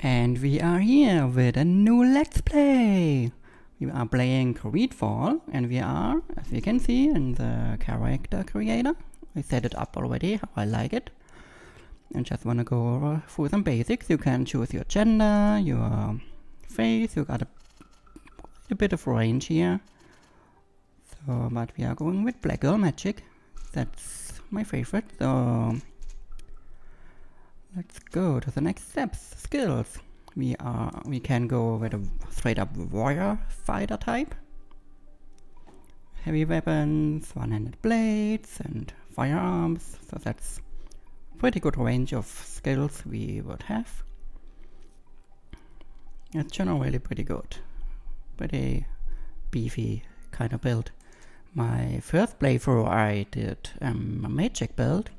And we are here with a new Let's Play. We are playing GreedFall, and we are, as you can see, in the character creator. I set it up already, how I like it. And just wanna go through some basics. You can choose your gender, your face, you got a bit of range here. So, but we are going with Black Girl Magic. That's my favorite, so let's go to the next steps. Skills. We can go with a straight up warrior fighter type. Heavy weapons, one-handed blades, and firearms. So that's pretty good range of skills we would have. It's generally pretty good. Pretty beefy kind of build. My first playthrough I did a magic build,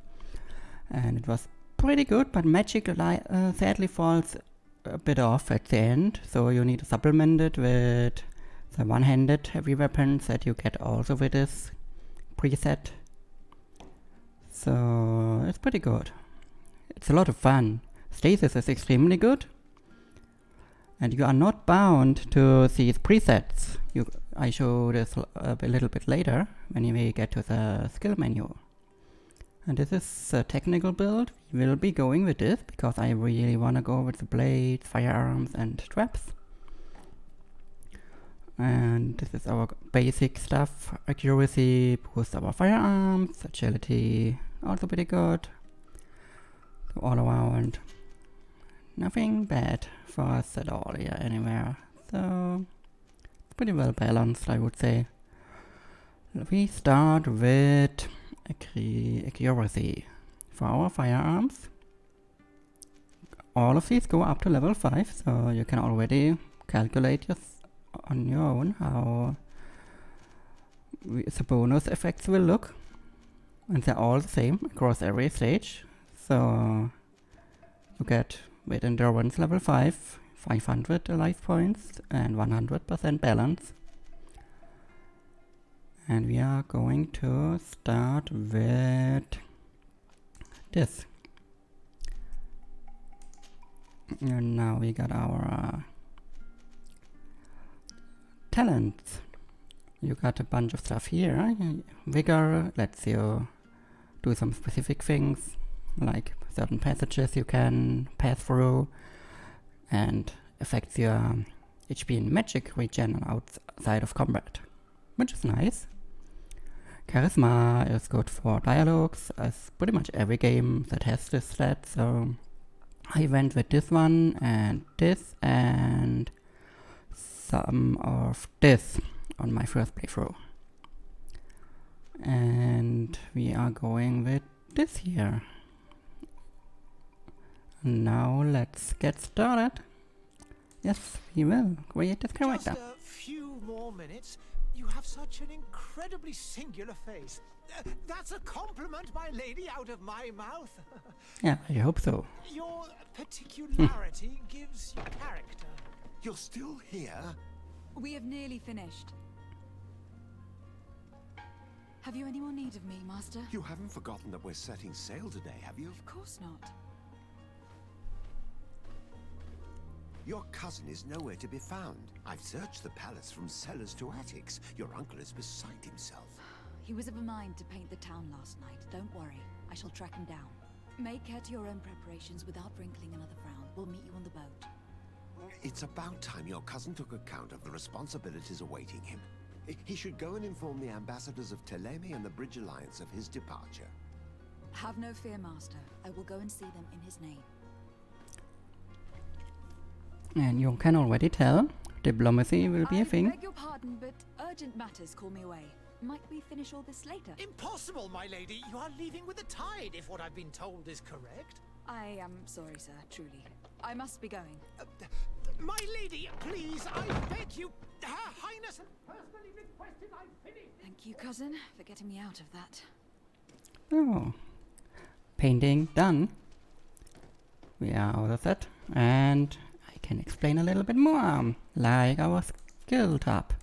and it was pretty good, but magic sadly falls a bit off at the end, so you need to supplement it with the one-handed heavy weapons that you get also with this preset. So it's pretty good. It's a lot of fun. Stasis is extremely good, and you are not bound to these presets. I show this a little bit later when you may get to the skill menu. And this is a technical build. We will be going with this because I really want to go with the blades, firearms, and traps. And this is our basic stuff. Accuracy boosts our firearms, agility also pretty good. So all around, nothing bad for us at all here anywhere. So it's pretty well balanced, I would say. We start with accuracy for our firearms. All of these go up to level 5, so you can already calculate on your own how the bonus effects will look. And they're all the same across every stage. So you get with endurance level 5, 500 life points and 100% balance. And we are going to start with this. And now we got our talents. You got a bunch of stuff here. Vigor lets you do some specific things, like certain passages you can pass through, and affects your HP and magic regen outside of combat, which is nice. Charisma is good for dialogues, as pretty much every game that has this stat, so I went with this one and some of this on my first playthrough. And we are going with this here. Now let's get started. Yes, we will create this character. Just a few more minutes. You have such an incredibly singular face. That's a compliment, my lady, out of my mouth. Yeah, I hope so. Your particularity gives you character. You're still here? We have nearly finished. Have you any more need of me, Master? You haven't forgotten that we're setting sail today, have you? Of course not. Your cousin is nowhere to be found. I've searched the palace from cellars to attics. Your uncle is beside himself. He was of a mind to paint the town last night. Don't worry. I shall track him down. Make care to your own preparations without wrinkling another frown. We'll meet you on the boat. It's about time your cousin took account of the responsibilities awaiting him. He should go and inform the ambassadors of Telemi and the Bridge Alliance of his departure. Have no fear, Master. I will go and see them in his name. And you can already tell, diplomacy will be a thing. I beg your pardon, but urgent matters call me away. Might we finish all this later? Impossible, my lady. You are leaving with the tide, if what I've been told is correct. I am sorry, sir, truly. I must be going. My lady, please, I beg you. Her Highness has personally requested I finish. Thank you, cousin, for getting me out of that. Oh. Painting done. We are out of that. And I can explain a little bit more. Like our skill tab.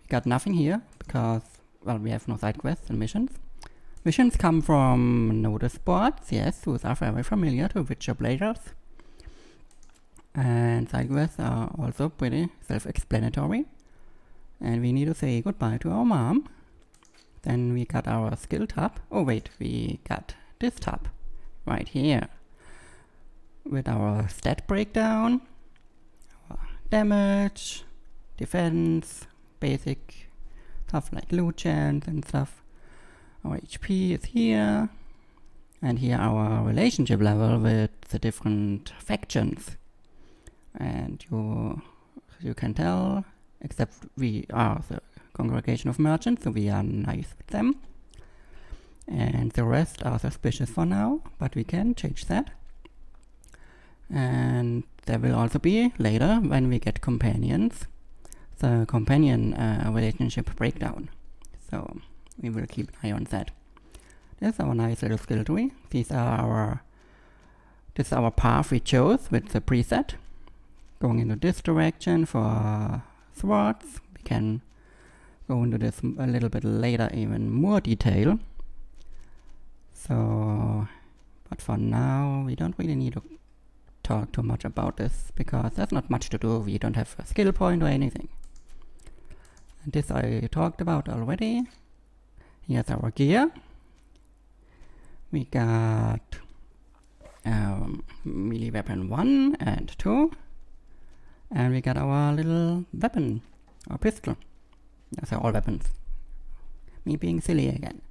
We got nothing here because, well, we have no side quests and missions. Missions come from notice boards, yes, those are very familiar to Witcher players. And side quests are also pretty self-explanatory. And we need to say goodbye to our mom. Then we got our skill tab. Oh wait, we got this tab right here with our stat breakdown, our damage, defense, basic stuff like loot chance and stuff. Our HP is here, and here our relationship level with the different factions. And you can tell, except we are the congregation of merchants, so we are nice with them. And the rest are suspicious for now, but we can change that. And there will also be, later, when we get companions, the companion relationship breakdown. So we will keep an eye on that. This is our nice little skill tree. This is our path we chose with the preset. Going into this direction for swords. We can go into this a little bit later, even more detail. So, but for now, we don't really need to talk too much about this, because there's not much to do. We don't have a skill point or anything. And this I talked about already. Here's our gear. We got melee weapon 1 and 2. And we got our little weapon, our pistol. Those are all weapons. Me being silly again.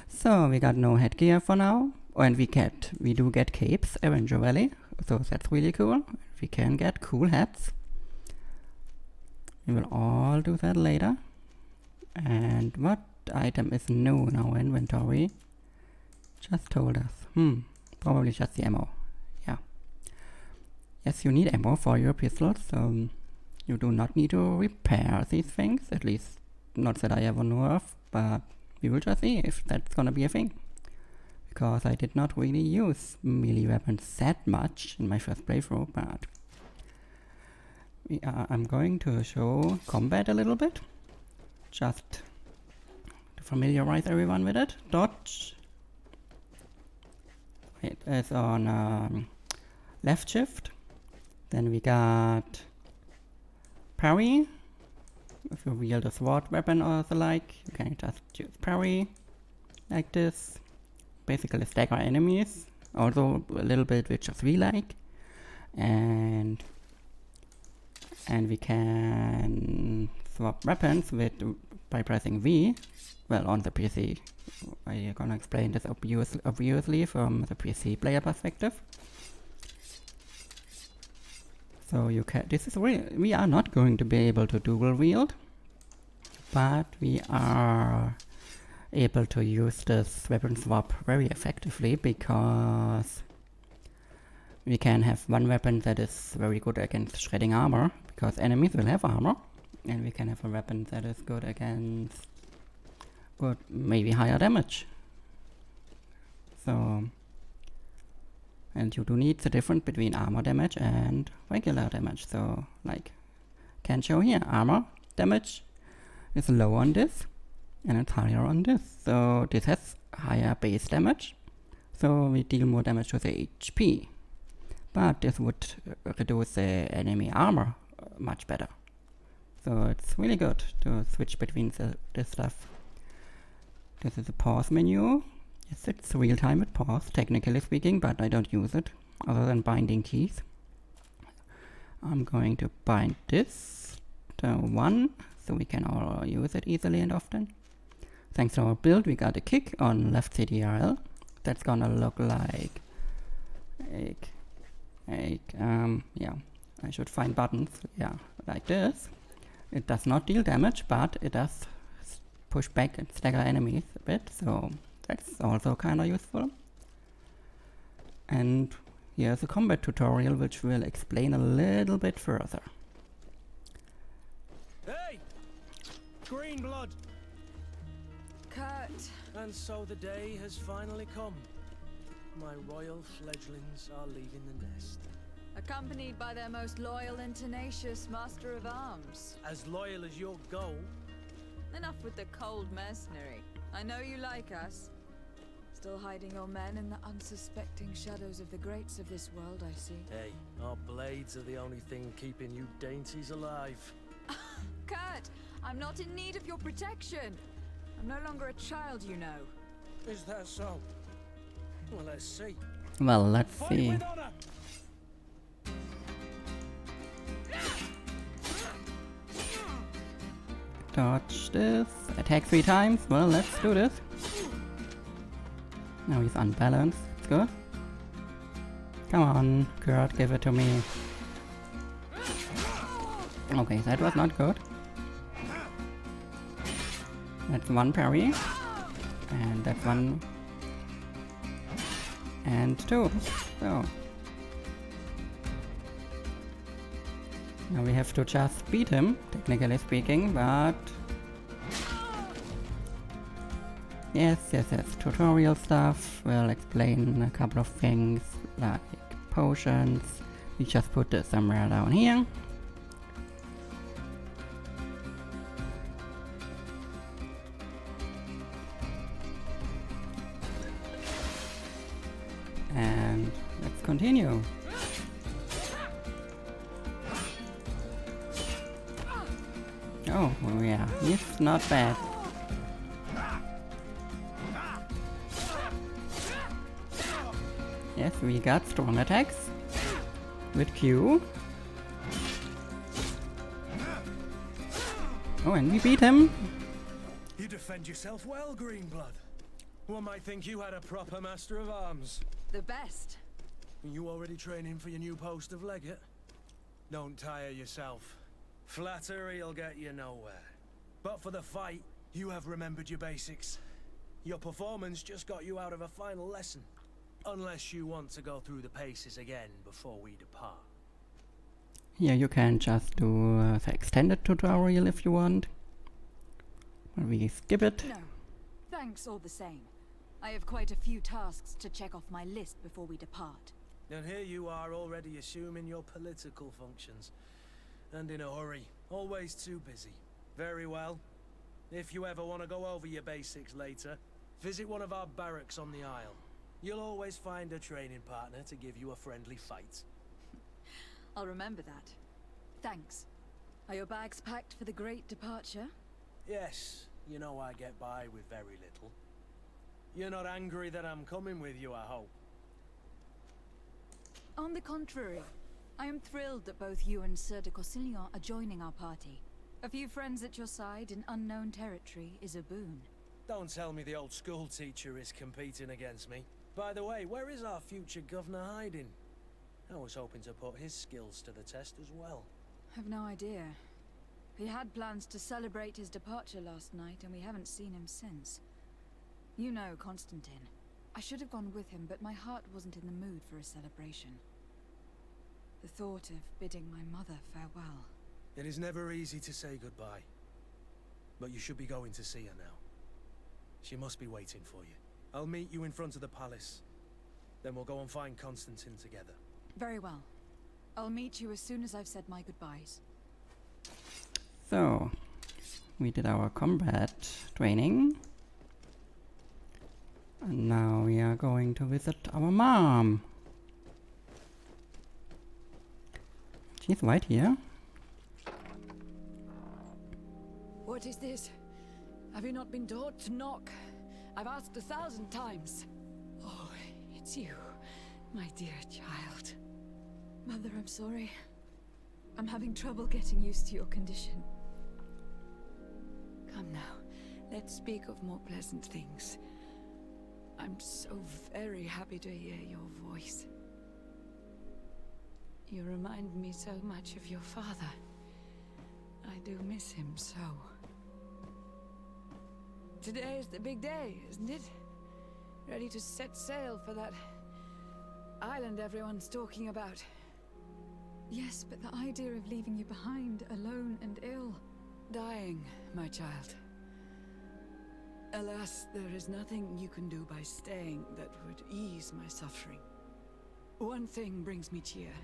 So we got no headgear for now. And we do get capes eventually. So that's really cool. We can get cool hats. We will all do that later. And what item is new in our inventory? Just told us. Probably just the ammo. Yeah. Yes, you need ammo for your pistols, so you do not need to repair these things, at least not that I ever know of, but we will just see if that's gonna be a thing. Because I did not really use melee weapons that much in my first playthrough, but I'm going to show combat a little bit, just to familiarize everyone with it. Dodge. It is on left shift. Then we got parry. If you wield a sword weapon or the like, you can just use parry like this. Basically stagger enemies. Also a little bit which we like. And we can swap weapons by pressing V. Well, on the PC. I'm gonna explain this obviously from the PC player perspective. So we are not going to be able to dual wield, but we are able to use this weapon swap very effectively, because we can have one weapon that is very good against shredding armor, because enemies will have armor, and we can have a weapon that is good against maybe higher damage. So, and you do need the difference between armor damage and regular damage. So, like, can show here, armor damage is low on this, and it's higher on this. So this has higher base damage, so we deal more damage to the HP. But this would reduce the enemy armor much better. So it's really good to switch between this stuff. This is a pause menu. Yes, it's real time with pause, technically speaking, but I don't use it other than binding keys. I'm going to bind this to 1, so we can all use it easily and often. Thanks to our build, we got a kick on left CTRL. That's gonna look like yeah, I should find buttons. Yeah, like this. It does not deal damage, but it does push back and stagger enemies a bit, so that's also kind of useful. And here's a combat tutorial which will explain a little bit further. Hey! Green blood! Kurt. And so the day has finally come. My royal fledglings are leaving the nest. Accompanied by their most loyal and tenacious master of arms. As loyal as your gold. Enough with the cold mercenary. I know you like us. Still hiding your men in the unsuspecting shadows of the greats of this world, I see. Hey, our blades are the only thing keeping you dainties alive. Kurt, I'm not in need of your protection. I'm no longer a child, you know. Is that so? Well, let's see. Well, let's Fight see. with honor! Dodge this. Attack 3 times. Well, let's do this. Now he's unbalanced. It's good. Come on, Kurt, give it to me. Okay, that was not good. That's one parry. And that's one. And 2. So. Now we have to just beat him, technically speaking, but... Yes, tutorial stuff. We'll explain a couple of things, like potions. We just put this somewhere down here. And let's continue. Oh, yeah, he's not bad. Yes, we got strong attacks with Q. Oh, and we beat him. You defend yourself well, Greenblood. One might think you had a proper master of arms. The best. You already training for your new post of legate? Don't tire yourself. Flattery'll get you nowhere. But for the fight, you have remembered your basics. Your performance just got you out of a final lesson. Unless you want to go through the paces again before we depart. Here you can just do the extended tutorial if you want. But we skip it. No, thanks all the same. I have quite a few tasks to check off my list before we depart. And here you are already assuming your political functions. And in a hurry, always too busy. Very well. If you ever want to go over your basics later, visit one of our barracks on the Isle. You'll always find a training partner to give you a friendly fight. I'll remember that. Thanks. Are your bags packed for the great departure? Yes, you know I get by with very little. You're not angry that I'm coming with you, I hope. On the contrary, I am thrilled that both you and Sir de Corsillon are joining our party. A few friends at your side in unknown territory is a boon. Don't tell me the old school teacher is competing against me. By the way, where is our future governor hiding? I was hoping to put his skills to the test as well. I've no idea. He had plans to celebrate his departure last night, and we haven't seen him since. You know Constantine. I should have gone with him, but my heart wasn't in the mood for a celebration. The thought of bidding my mother farewell. It is never easy to say goodbye. But you should be going to see her now. She must be waiting for you. I'll meet you in front of the palace. Then we'll go and find Constantine together. Very well. I'll meet you as soon as I've said my goodbyes. So, we did our combat training. And now we are going to visit our mom. She's right here. What is this? Have you not been taught to knock? I've asked 1,000 times. Oh, it's you, my dear child. Mother, I'm sorry. I'm having trouble getting used to your condition. Come now, let's speak of more pleasant things. I'm so very happy to hear your voice. You remind me so much of your father. I do miss him so. Today is the big day, isn't it? Ready to set sail for that island everyone's talking about. Yes, but the idea of leaving you behind, alone and ill. Dying, my child. Alas, there is nothing you can do by staying that would ease my suffering. One thing brings me cheer.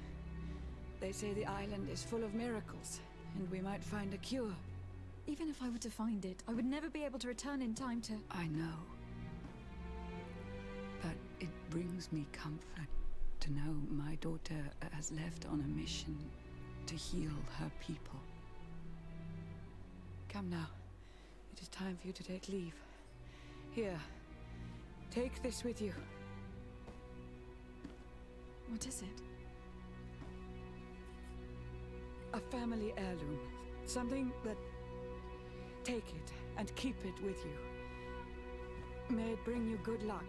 They say the island is full of miracles, and we might find a cure. Even if I were to find it, I would never be able to return in time to... I know. brings me comfort to know my daughter has left on a mission to heal her people. Come now. It is time for you to take leave. Here, take this with you. What is it? A family heirloom. Something that... Take it and keep it with you. May it bring you good luck.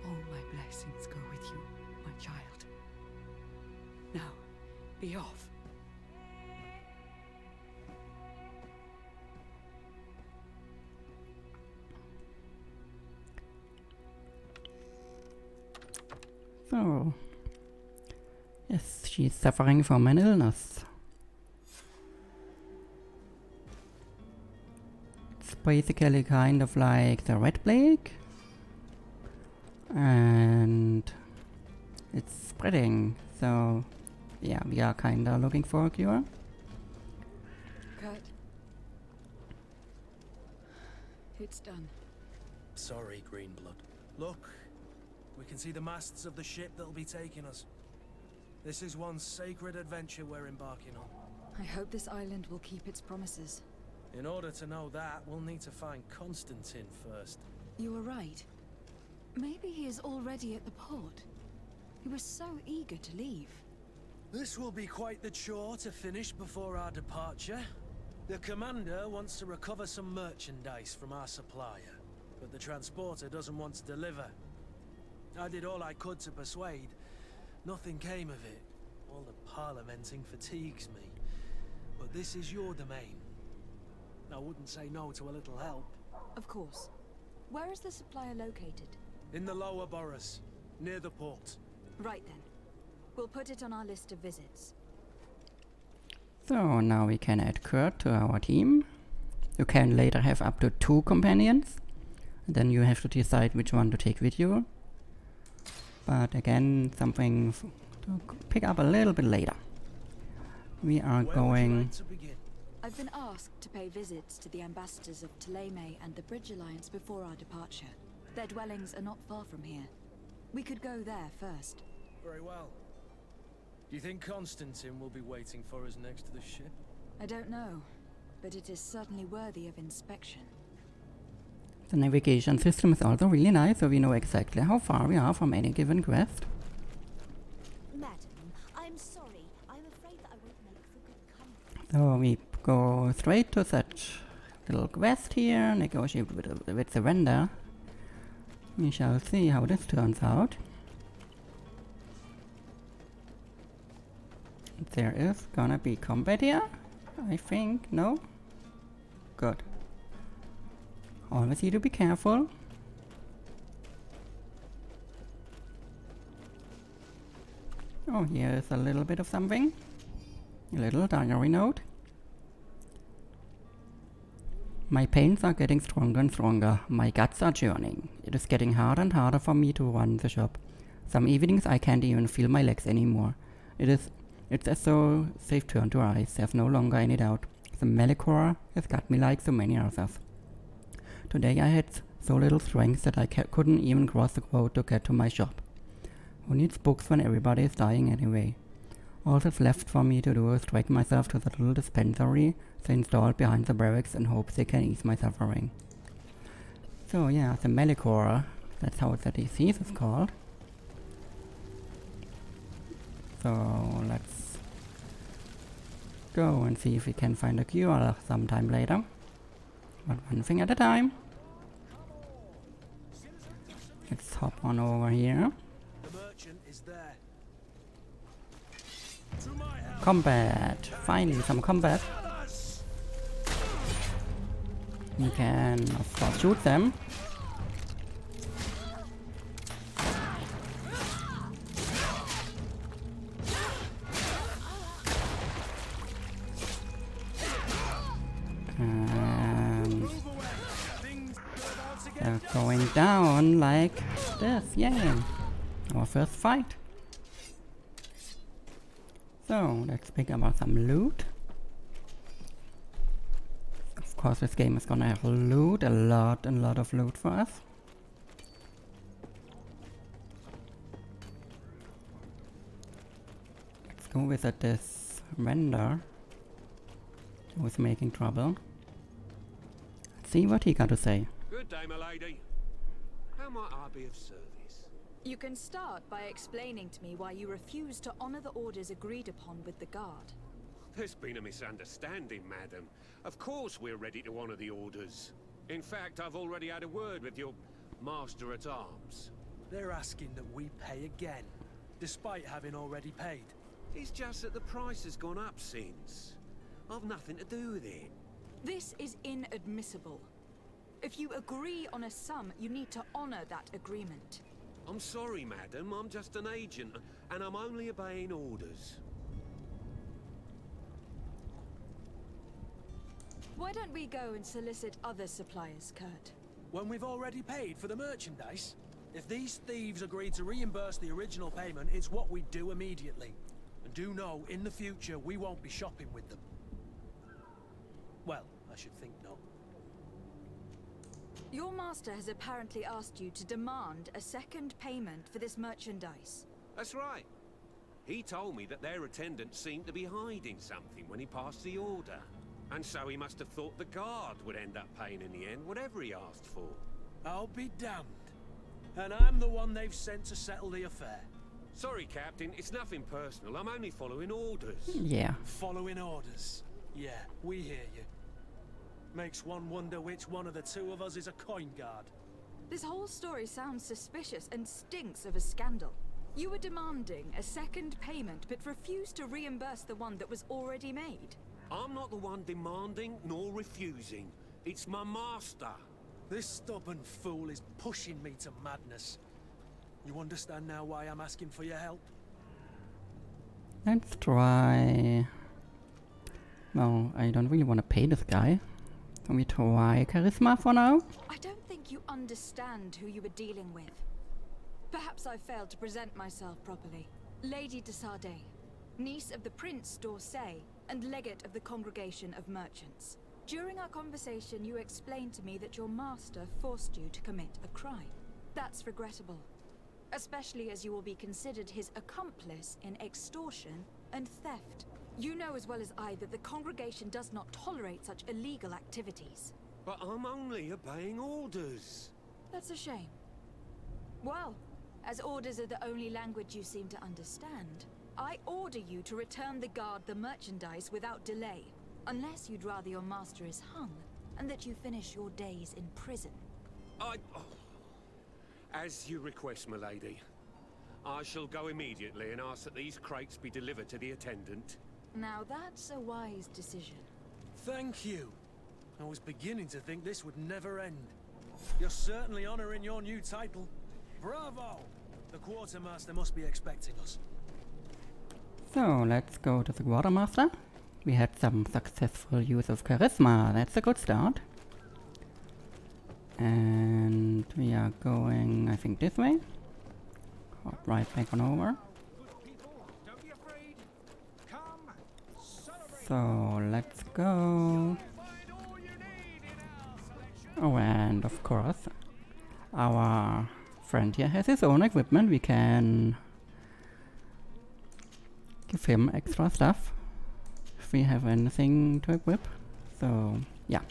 All my blessings go with you, my child. Now, be off. So, yes, she's suffering from an illness. It's basically kind of like the Red Plague, and it's spreading. So, yeah, we are kinda looking for a cure. Kurt. It's done. Sorry, Greenblood. Look, we can see the masts of the ship that'll be taking us. This is one sacred adventure we're embarking on. I hope this island will keep its promises. In order to know that, we'll need to find Constantine first. You were right. Maybe he is already at the port. He was so eager to leave. This will be quite the chore to finish before our departure. The commander wants to recover some merchandise from our supplier, but the transporter doesn't want to deliver. I did all I could to persuade. Nothing came of it. All the parliamenting fatigues me. But this is your domain. I wouldn't say no to a little help. Of course. Where is the supplier located? In the lower boroughs, near the port. Right then. We'll put it on our list of visits. So now we can add Kurt to our team. You can later have up to 2 companions. Then you have to decide which one to take with you. But again, something to pick up a little bit later. We are Where going... would you like to begin? I've been asked to pay visits to the ambassadors of Thélème and the Bridge Alliance before our departure. Their dwellings are not far from here. We could go there first. Very well. Do you think Constantine will be waiting for us next to the ship? I don't know, but it is certainly worthy of inspection. The navigation system is also really nice, so we know exactly how far we are from any given quest. Madam, I'm sorry. I'm afraid that I won't make for good company. So we go straight to that little quest here, negotiate with the vendor. We shall see how this turns out. There is gonna be combat here, I think. No? Good. Always need to be careful. Oh, here is a little bit of something. A little diary note. My pains are getting stronger and stronger. My guts are churning. It is getting harder and harder for me to run the shop. Some evenings I can't even feel my legs anymore. It's as though they've turned to ice. There's no longer any doubt. The Melicor has got me like so many others. Today I had so little strength that I couldn't even cross the road to get to my shop. Who needs books when everybody is dying anyway? All that's left for me to do is drag myself to the little dispensary they installed behind the barracks and hope they can ease my suffering. So yeah, the Melicor, that's how the disease is called. So let's go and see if we can find a cure sometime later. But one thing at a time. Let's hop on over here. The merchant is there. To my help. Combat! Finally some combat. You can of course shoot them. And they're going down like this, yay! Our first fight. So let's pick up some loot. Of course this game is gonna have loot, a lot of loot for us. go visit this vendor who's making trouble. See what he got to say. Good day, my lady. How might I be of service? You can start by explaining to me why you refuse to honor the orders agreed upon with the guard. There's been a misunderstanding, madam. Of course we're ready to honor the orders. In fact, I've already had a word with your master-at-arms. They're asking that we pay again, despite having already paid. It's just that the price has gone up since. I've nothing to do with it. This is inadmissible. If you agree on a sum, you need to honor that agreement. I'm sorry, madam. I'm just an agent, and I'm only obeying orders. Why don't we go and solicit other suppliers, Kurt? When we've already paid for the merchandise? If these thieves agree to reimburse the original payment, it's what we do immediately. And do know, in the future, we won't be shopping with them. Well, I should think not. Your master has apparently asked you to demand a second payment for this merchandise. That's right. He told me that their attendant seemed to be hiding something when he passed the order. And so he must have thought the guard would end up paying in the end, whatever he asked for. I'll be damned. And I'm the one they've sent to settle the affair. Sorry, Captain, it's nothing personal. I'm only following orders. Yeah. Following orders. Yeah, we hear you. Makes one wonder which one of the two of us is a coin guard. This whole story sounds suspicious and stinks of a scandal. You were demanding a second payment, but refused to reimburse the one that was already made. I'm not the one demanding nor refusing. It's my master. This stubborn fool is pushing me to madness. You understand now why I'm asking for your help? Let's try... Well, I don't really want to pay this guy. Can we try charisma for now? I don't think you understand who you were dealing with. Perhaps I failed to present myself properly. Lady de Sardet, niece of the Prince d'Orsay, and legate of the Congregation of Merchants. During our conversation, you explained to me that your master forced you to commit a crime. That's regrettable, especially as you will be considered his accomplice in extortion and theft. You know as well as I that the Congregation does not tolerate such illegal activities. But I'm only obeying orders. That's a shame. Well, as orders are the only language you seem to understand, I order you to return the guard the merchandise without delay, unless you'd rather your master is hung, and that you finish your days in prison. As you request, my lady. I shall go immediately and ask that these crates be delivered to the attendant. Now that's a wise decision. Thank you. I was beginning to think this would never end. You're certainly honoring your new title. Bravo! The quartermaster must be expecting us. So, let's go to the quartermaster. We had some successful use of charisma. That's a good start. And we are going, I think, this way. Hop right back on over. So, let's go. Oh, and of course, our friend here has his own equipment. We can give him extra stuff if we have anything to equip. So, yeah.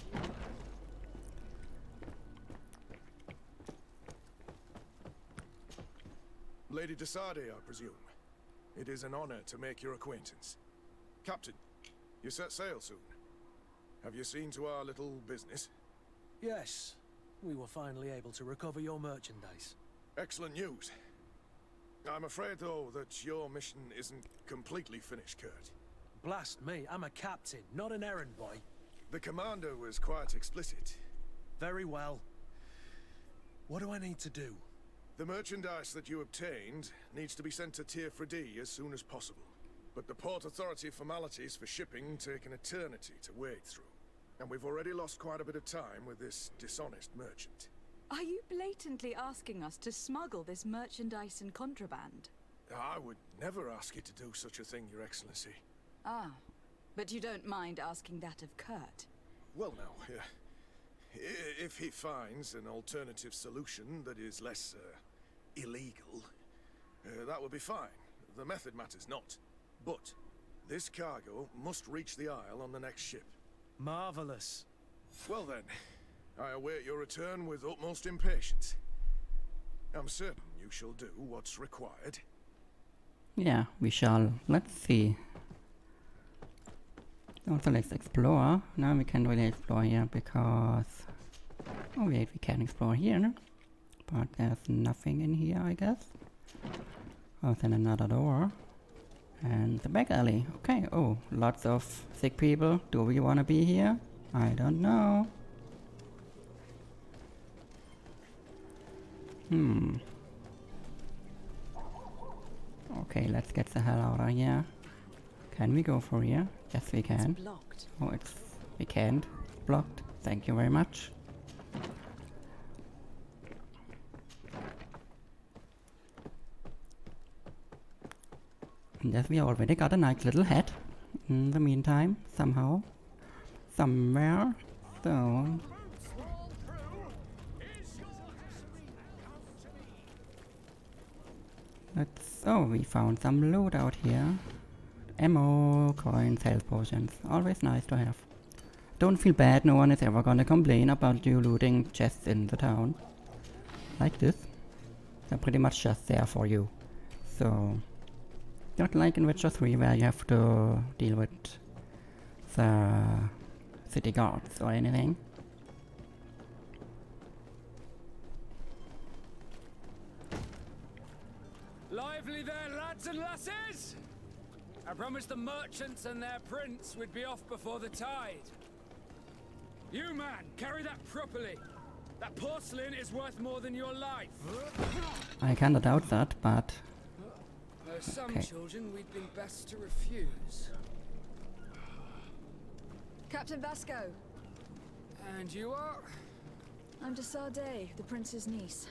Lady de Sardet, I presume. It is an honor to make your acquaintance. Captain, you set sail soon. Have you seen to our little business? Yes. We were finally able to recover your merchandise. Excellent news. I'm afraid, though, that your mission isn't completely finished, Kurt. Blast me, I'm a captain, not an errand boy. The commander was quite explicit. Very well. What do I need to do? The merchandise that you obtained needs to be sent to Tier 4D as soon as possible. But the Port Authority formalities for shipping take an eternity to wade through. And we've already lost quite a bit of time with this dishonest merchant. Are you blatantly asking us to smuggle this merchandise and contraband? I would never ask you to do such a thing, Your Excellency. Ah, but you don't mind asking that of Kurt? Well, now, if he finds an alternative solution that is less, illegal, that would be fine. The method matters not. But this cargo must reach the Isle on the next ship. Marvelous. Well then, I await your return with utmost impatience. I'm certain you shall do what's required. Yeah, we shall. Let's see. Also, let's explore. No, we can't really explore here because... Oh wait, we can explore here, no? But there's nothing in here, I guess. Oh, then another door. And the back alley. Okay, oh, lots of sick people. Do we want to be here? I don't know. Okay, let's get the hell out of here. Can we go through here? Yes, we can. It's blocked. Oh, we can't. Blocked. Thank you very much. And yes, we already got a nice little hat in the meantime, somehow. Somewhere. So... Oh, we found some loot out here. Ammo, coins, health potions. Always nice to have. Don't feel bad, no one is ever gonna complain about you looting chests in the town. Like this. They're pretty much just there for you. So... Not like in Witcher 3 where you have to deal with the city guards or anything. Lively there, lads and lasses! I promised the merchants and their prince we'd be off before the tide. You, man, carry that properly. That porcelain is worth more than your life. I kinda doubt that, but... There's some Okay. children we'd be best to refuse. Captain Vasco, And you are? I'm de Sade, the prince's niece.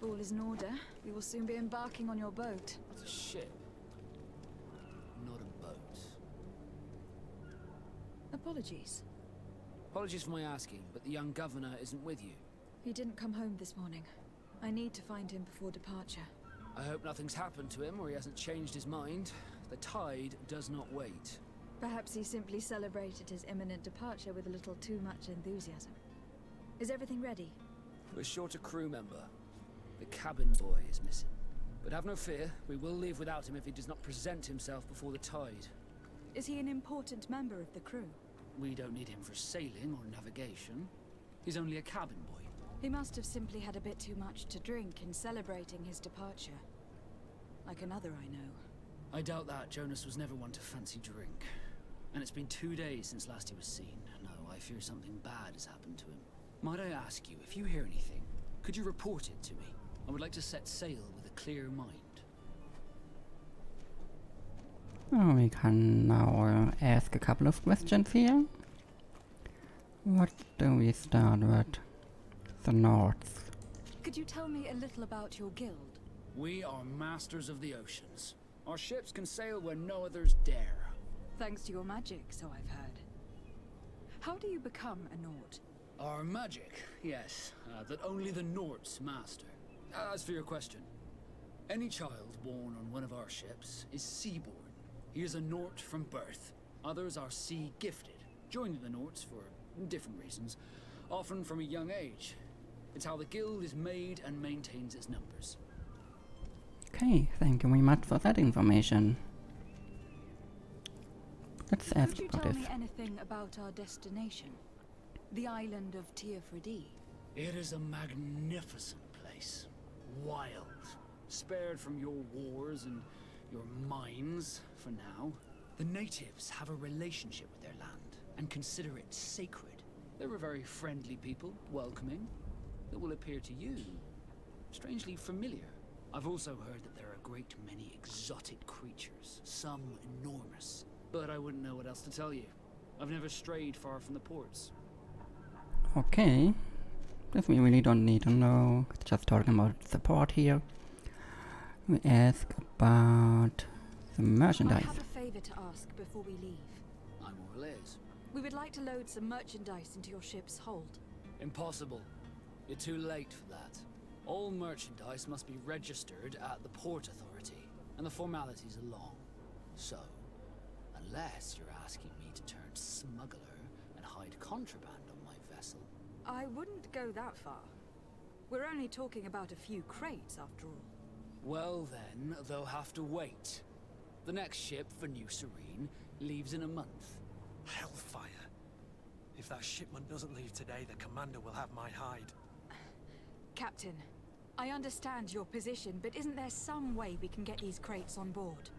All is in order. We will soon be embarking on your boat. It's a ship. Not a boat. Apologies. Apologies for my asking, but the young governor isn't with you. He didn't come home this morning. I need to find him before departure. I hope nothing's happened to him or he hasn't changed his mind. The tide does not wait. Perhaps he simply celebrated his imminent departure with a little too much enthusiasm. Is everything ready? We're short a crew member. The cabin boy is missing. But have no fear, we will leave without him if he does not present himself before the tide. Is he an important member of the crew? We don't need him for sailing or navigation. He's only a cabin boy. He must have simply had a bit too much to drink in celebrating his departure. Like another I know. I doubt that. Jonas was never one to fancy drink. And it's been 2 days since last he was seen. No, I fear something bad has happened to him. Might I ask you, if you hear anything, could you report it to me? I would like to set sail with a clear mind. Oh, we can now ask a couple of questions here. What do we start with? The North. Could you tell me a little about your guild? We are masters of the oceans. Our ships can sail where no others dare. Thanks to your magic, so I've heard. How do you become a Nord? Our magic, yes, that only the Nords master. As for your question, any child born on one of our ships is seaborn. He is a Nord from birth. Others are sea-gifted, joining the Nords for different reasons, often from a young age. It's how the guild is made and maintains its numbers. Okay, thank you very much for that information. Let's ask Could you about tell this. me anything about our destination? The island of Teofridi. It is a magnificent place. Wild. Spared from your wars and your mines, for now. The natives have a relationship with their land, and consider it sacred. They're a very friendly people, welcoming, that will appear to you strangely familiar. I've also heard that there are a great many exotic creatures, some enormous. But I wouldn't know what else to tell you. I've never strayed far from the ports. Okay. This we really don't need to know. Just talking about support here. We ask about the merchandise. I have a favor to ask before we leave. I'm all ears. We would like to load some merchandise into your ship's hold. Impossible. You're too late for that. All merchandise must be registered at the Port Authority, and the formalities are long. So, Unless you're asking me to turn smuggler and hide contraband on my vessel. I wouldn't go that far. We're only talking about a few crates, after all. Well then, they'll have to wait. The next ship for New Serene leaves in a month. Hellfire. If that shipment doesn't leave today, the commander will have my hide. Captain, I understand your position, but isn't there some way we can get these crates on board?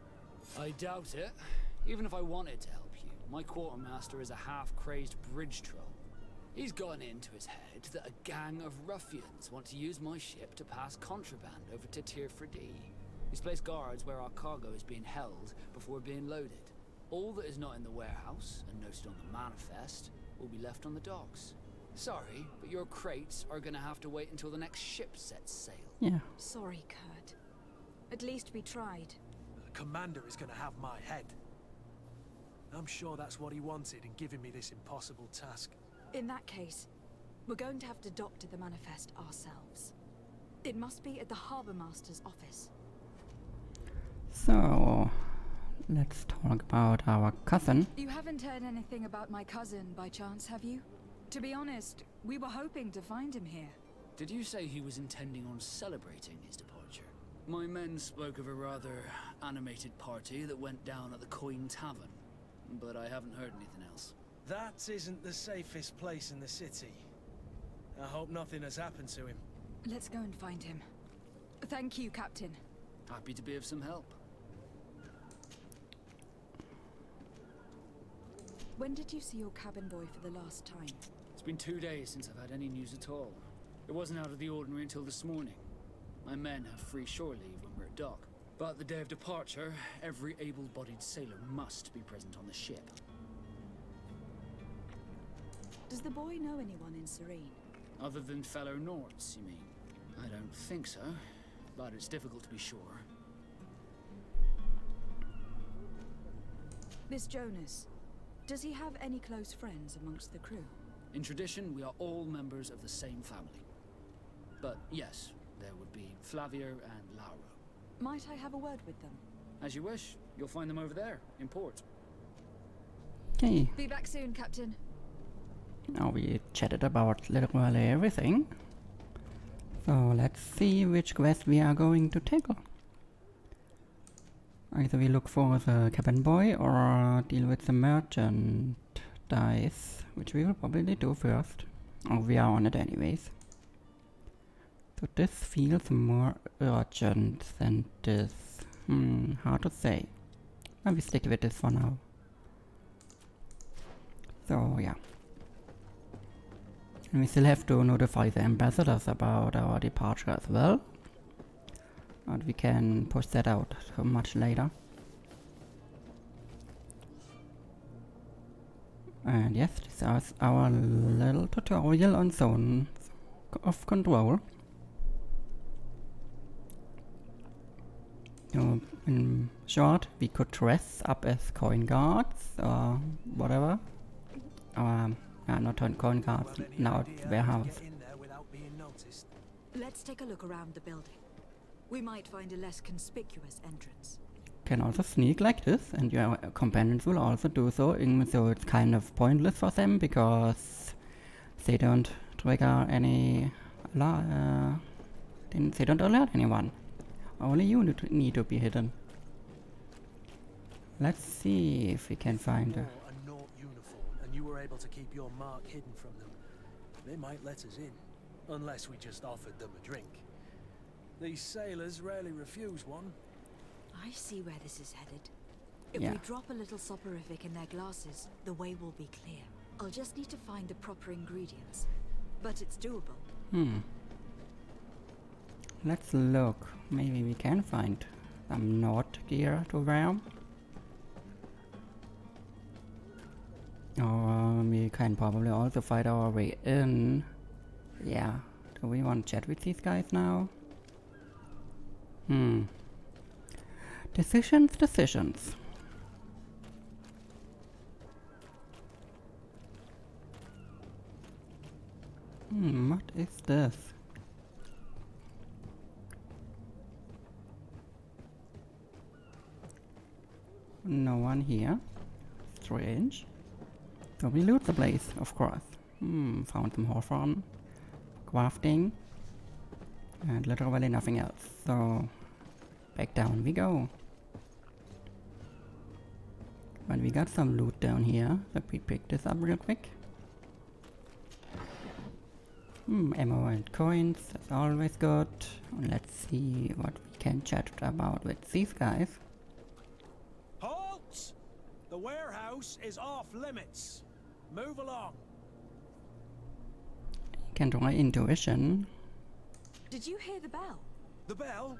I doubt it. Even if I wanted to help you, my quartermaster is a half-crazed bridge troll. He's gotten into his head that a gang of ruffians want to use my ship to pass contraband over to Tier 3D. He's placed guards where our cargo is being held before being loaded. All that is not in the warehouse, and noted on the manifest, will be left on the docks. Sorry, but your crates are gonna have to wait until the next ship sets sail. Yeah. Sorry, Kurt. At least we tried. The commander is gonna have my head. I'm sure that's what he wanted in giving me this impossible task. In that case, we're going to have to doctor the manifest ourselves. It must be at the Harbour Master's office. So, let's talk about our cousin. You haven't heard anything about my cousin by chance, have you? To be honest, we were hoping to find him here. Did you say he was intending on celebrating his departure? My men spoke of a rather animated party that went down at the Coin Tavern, but I haven't heard anything else. That isn't the safest place in the city. I hope nothing has happened to him. Let's go and find him. Thank you, Captain. Happy to be of some help. When did you see your cabin boy for the last time? It's been 2 days since I've had any news at all. It wasn't out of the ordinary until this morning. My men have free shore leave when we're at dock. But the day of departure, every able-bodied sailor must be present on the ship. Does the boy know anyone in Serene? Other than fellow Nords, you mean? I don't think so, but it's difficult to be sure. Miss Jonas, does he have any close friends amongst the crew? In tradition, we are all members of the same family. But yes, there would be Flavia and Laura. Might I have a word with them? As you wish. You'll find them over there, in port. Okay. Be back soon, Captain. Now we chatted about literally everything. So let's see which quest we are going to tackle. Either we look for the cabin boy or deal with the merchant dice, which we will probably do first. Oh, we are on it anyways. So this feels more urgent than this. Hard to say. But we stick with this for now. So yeah. And we still have to notify the ambassadors about our departure as well. But we can push that out so much later. And yes, this is our little tutorial on zones of control. So, in short, we could dress up as coin guards or whatever. Not on coin guards, now it's warehouse. Let's take a look around the building. We might find a less conspicuous entrance. Can also sneak like this, and your companions will also do so, even though it's kind of pointless for them because they don't trigger any they don't alert anyone. Only you need to be hidden. Let's see if we can find a Nort uniform, and you were able to keep your mark hidden from them. They might let us in, unless we just offered them a drink. These sailors rarely refuse one. I see where this is headed. If Yeah. we drop a little soporific in their glasses, the way will be clear. I'll just need to find the proper ingredients. But it's doable. Let's look. Maybe we can find some Nord gear to wear. Or we can probably also find our way in. Yeah. Do we want to chat with these guys now? Decisions. What is this? No one here. strange. So we loot the place, of course. Found some hawthorn, crafting, and literally nothing else. So back down we go. But we got some loot down here, so we pick this up real quick. Ammo and coins, that's always good. Let's see what we can chat about with these guys. Halt! The warehouse is off limits. Move along. Can try intuition. Did you hear the bell? The bell?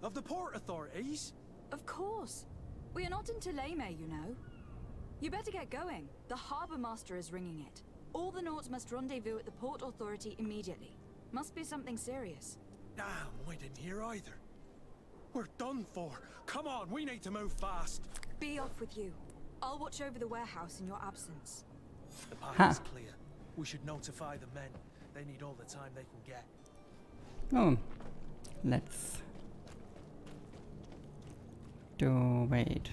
Of the port authorities? Of course. We are not in Thélème, you know. You better get going. The harbour master is ringing it. All the Nauts must rendezvous at the port authority immediately. Must be something serious. Damn, we didn't hear either. We're done for. Come on, we need to move fast. Be off with you. I'll watch over the warehouse in your absence. The path is clear. We should notify the men. They need all the time they can get. Oh, let's do. Wait,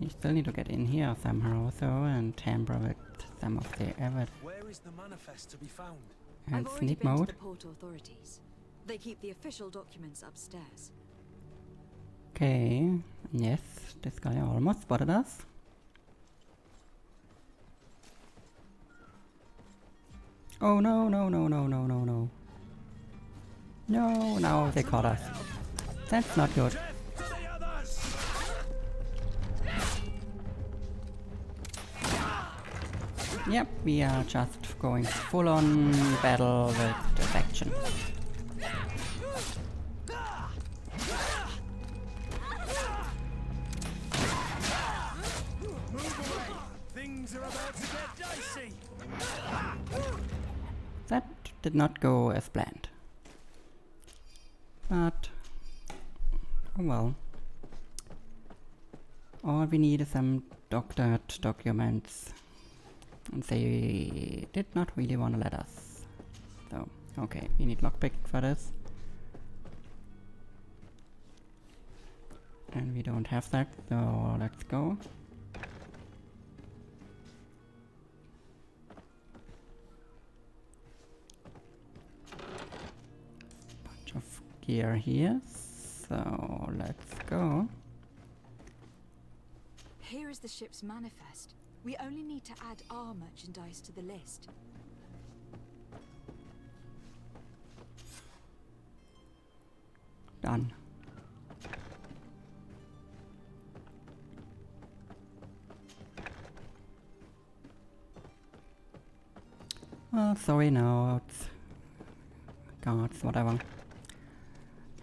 you still need to get in here somehow, though, and tamper with some of the evidence. Where is the manifest to be found? And I've already sneak been to mode. the port authorities. They keep the official documents upstairs. Okay, yes, this guy almost spotted us. Oh no, no, no, no, no, no, no. No, now they caught us. That's not good. Yep, we are just going full on battle with the faction. Things are about to get dicey. That did not go as planned. But, oh well. All we need is some doctored documents. And they did not really want to let us. So, okay, we need lockpick for this. And we don't have that, so let's go. Bunch of gear here, so let's go. Here is the ship's manifest. We only need to add our merchandise to the list. Done. Sorry, no, it's guards, whatever.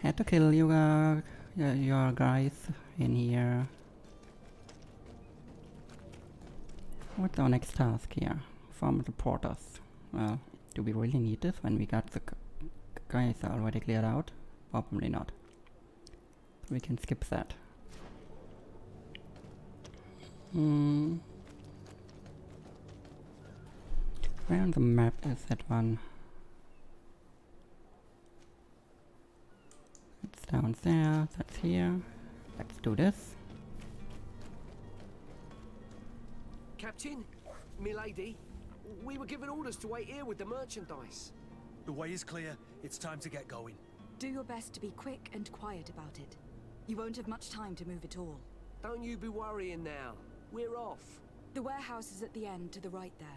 Had to kill you, your guys in here. What's our next task here? Farm reporters. Well, do we really need this when we got the guys already cleared out? Probably not. So we can skip that. Where on the map is that one? It's down there, that's here. Let's do this. Captain, milady, we were given orders to wait here with the merchandise. The way is clear. It's time to get going. Do your best to be quick and quiet about it. You won't have much time to move at all. Don't you be worrying now. We're off. The warehouse is at the end to the right there.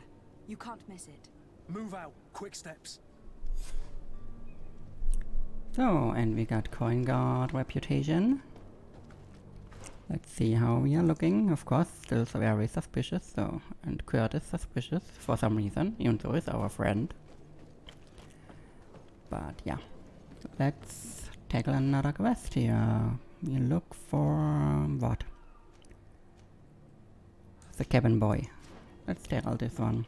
You can't miss it. Move out. Quick steps. So, and we got Coin Guard reputation. Let's see how we are looking. Of course, still very suspicious, so, and Kurt is suspicious for some reason, even though he's our friend. But yeah, let's tackle another quest here. We look for what? The cabin boy. Let's tackle this one.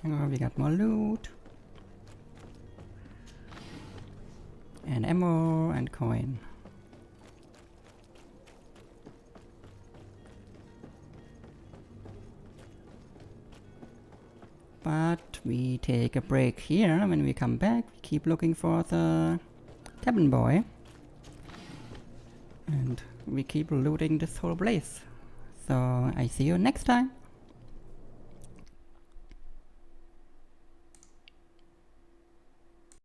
We got more loot. And ammo and coin. But we take a break here. When we come back, we keep looking for the cabin boy. And we keep looting this whole place. So I see you next time.